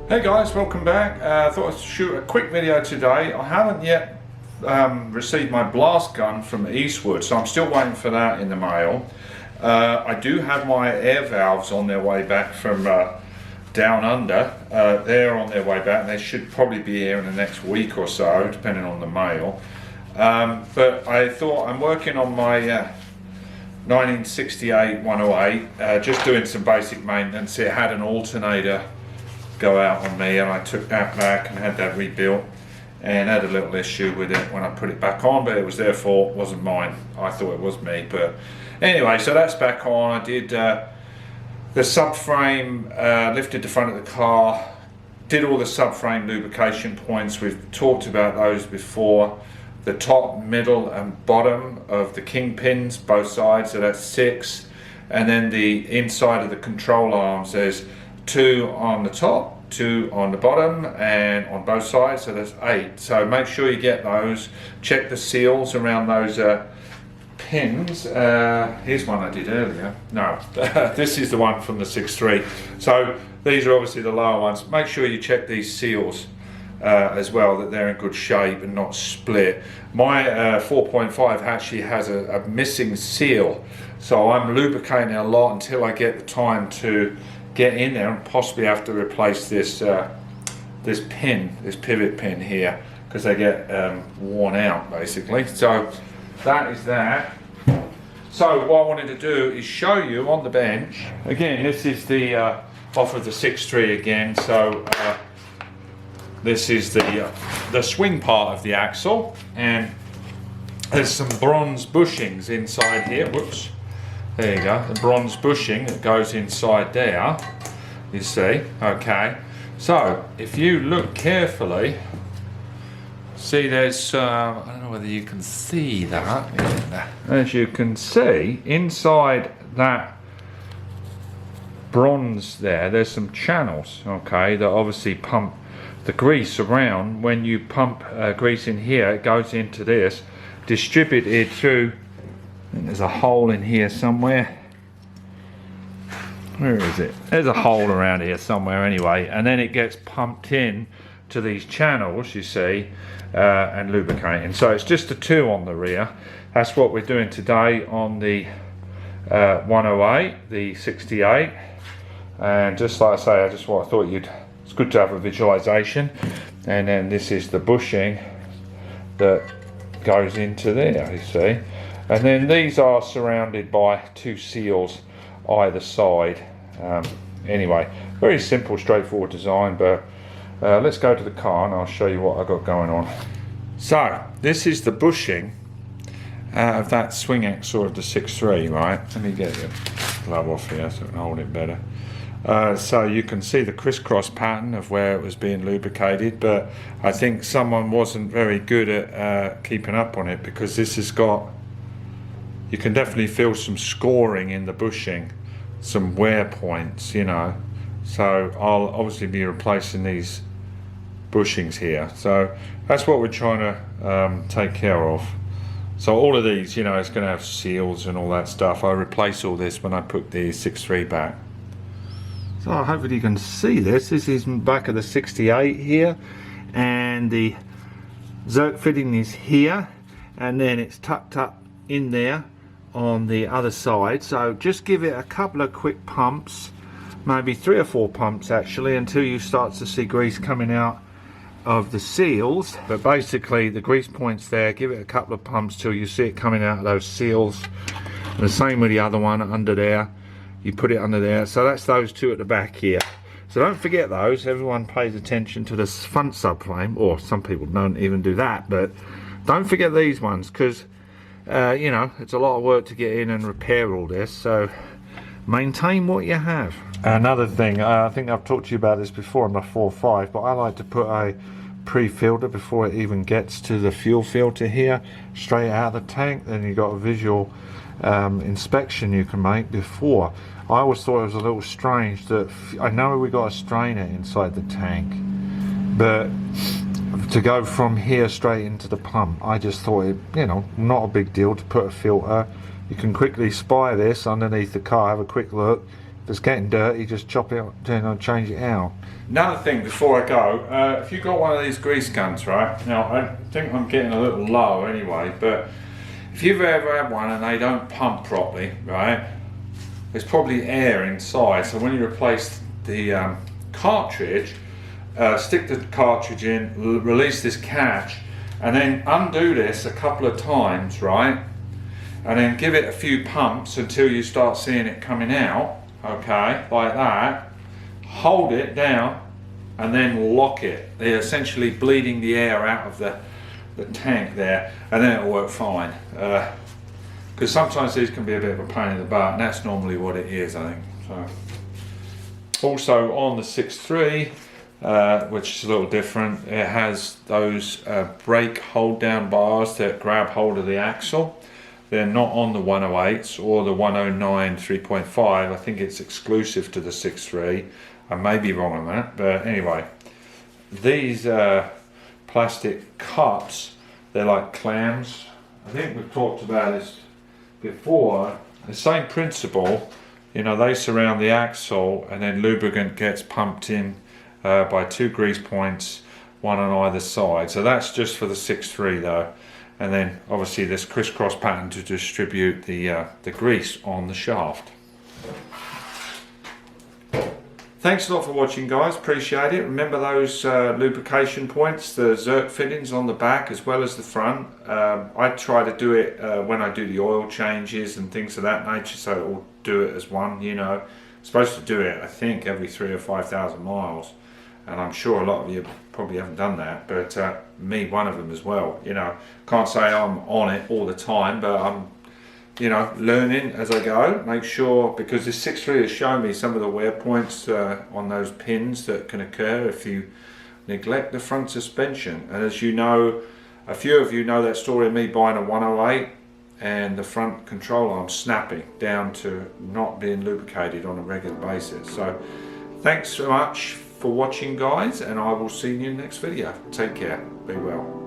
Hey guys, welcome back. I thought I'd shoot a quick video today. I haven't yet received my blast gun from Eastwood, so I'm still waiting for that in the mail. I do have my air valves on their way back from down under. They're on their way back and they should probably be here in the next week or so, depending on the mail. But I thought I'm working on my 1968 108, just doing some basic maintenance. It had an alternator go out on me and I took that back and had that rebuilt and had a little issue with it when I put it back on, but it was their fault, it wasn't mine. I thought it was me, but anyway, so that's back on. I did the subframe, lifted the front of the car, did all the subframe lubrication points. We've talked about those before. The top, middle and bottom of the kingpins, both sides, so that's 6, and then the inside of the control arms, there's 2 on the top, 2 on the bottom and on both sides, so that's 8. So make sure you get those. Check the seals around those pins. Here's one I did earlier. No, this is the one from the 6.3. So these are obviously the lower ones. Make sure you check these seals as well, that they're in good shape and not split. My 4.5 actually has a missing seal, so I'm lubricating a lot until I get the time to get in there and possibly have to replace this this pivot pin here, because they get worn out basically. So that is that. So what I wanted to do is show you on the bench again. This is the off of the 6.3 again. So this is the swing part of the axle, and there's some bronze bushings inside here. Whoops. There you go, the bronze bushing that goes inside there, you see. Okay, so if you look carefully, see there's, I don't know whether you can see that. As you can see, inside that bronze there's some channels, okay, that obviously pump the grease around. When you pump grease in here, it goes into this, distributed through. There's a hole in here somewhere. Where is it? There's a hole around here somewhere anyway, and then it gets pumped in to these channels, you see, and lubricating. So it's just the 2 on the rear. That's what we're doing today on the 108, the 68. And just like I say, I thought it's good to have a visualization. And then this is the bushing that goes into there, you see. And then these are surrounded by 2 seals either side. Anyway, very simple, straightforward design, but let's go to the car and I'll show you what I've got going on. So, this is the bushing of that swing axle of the 6.3, right? Let me get your glove off here so I can hold it better. So you can see the crisscross pattern of where it was being lubricated, but I think someone wasn't very good at keeping up on it, because this has got, you can definitely feel some scoring in the bushing, some wear points, you know. So I'll obviously be replacing these bushings here. So that's what we're trying to take care of. So all of these, you know, it's going to have seals and all that stuff. I replace all this when I put the 6.3 back. So hopefully you can see this. This is back of the 68 here, and the zerk fitting is here, and then it's tucked up in there on the other side. So just give it a couple of quick pumps, maybe 3 or 4 pumps actually, until you start to see grease coming out of the seals. But basically the grease points there, give it a couple of pumps till you see it coming out of those seals. And the same with the other one under there, you put it under there. So that's those 2 at the back here. So don't forget those. Everyone pays attention to the front subframe, or some people don't even do that, but don't forget these ones, because you know, it's a lot of work to get in and repair all this. So maintain what you have. Another thing, I think I've talked to you about this before on the 4.5, but I like to put a pre-filter before it even gets to the fuel filter here, straight out of the tank. Then you've got a visual inspection you can make before. I always thought it was a little strange that, I know we got a strainer inside the tank, but to go from here straight into the pump, I just thought it, you know, not a big deal to put a filter. You can quickly spy this underneath the car, have a quick look, If it's getting dirty, just chop it, change it out. Another thing before I go, if you've got one of these grease guns, right? Now I think I'm getting a little low anyway, but if you've ever had one and they don't pump properly, right? There's probably air inside, so when you replace the cartridge, stick the cartridge in, release this catch, and then undo this a couple of times, right? And then give it a few pumps until you start seeing it coming out, okay, like that. Hold it down and then lock it. They're essentially bleeding the air out of the tank there, and then it'll work fine. Because sometimes these can be a bit of a pain in the butt, and that's normally what it is, I think. So. Also on the 6.3, which is a little different, it has those brake hold down bars that grab hold of the axle. They're not on the 108s or the 109 3.5. I think it's exclusive to the 6.3. I may be wrong on that, but anyway, these plastic cups, they're like clams. I think we've talked about this before. The same principle, you know, they surround the axle and then lubricant gets pumped in by 2 grease points, one on either side. So that's just for the 6.3 though. And then obviously this crisscross pattern to distribute the grease on the shaft. Thanks a lot for watching, guys, appreciate it. Remember those lubrication points, the zerk fittings on the back as well as the front. I try to do it when I do the oil changes and things of that nature, so it will do it as one, you know. I'm supposed to do it, I think, every 3,000 or 5,000 miles. And I'm sure a lot of you probably haven't done that, but me, one of them as well. You know, can't say I'm on it all the time, but I'm, you know, learning as I go. Make sure, because this 6.3 has shown me some of the wear points on those pins that can occur if you neglect the front suspension. And as you know, a few of you know that story of me buying a 108 and the front control arm snapping down to not being lubricated on a regular basis. So thanks so much for watching, guys, and I will see you in the next video. Take care, be well.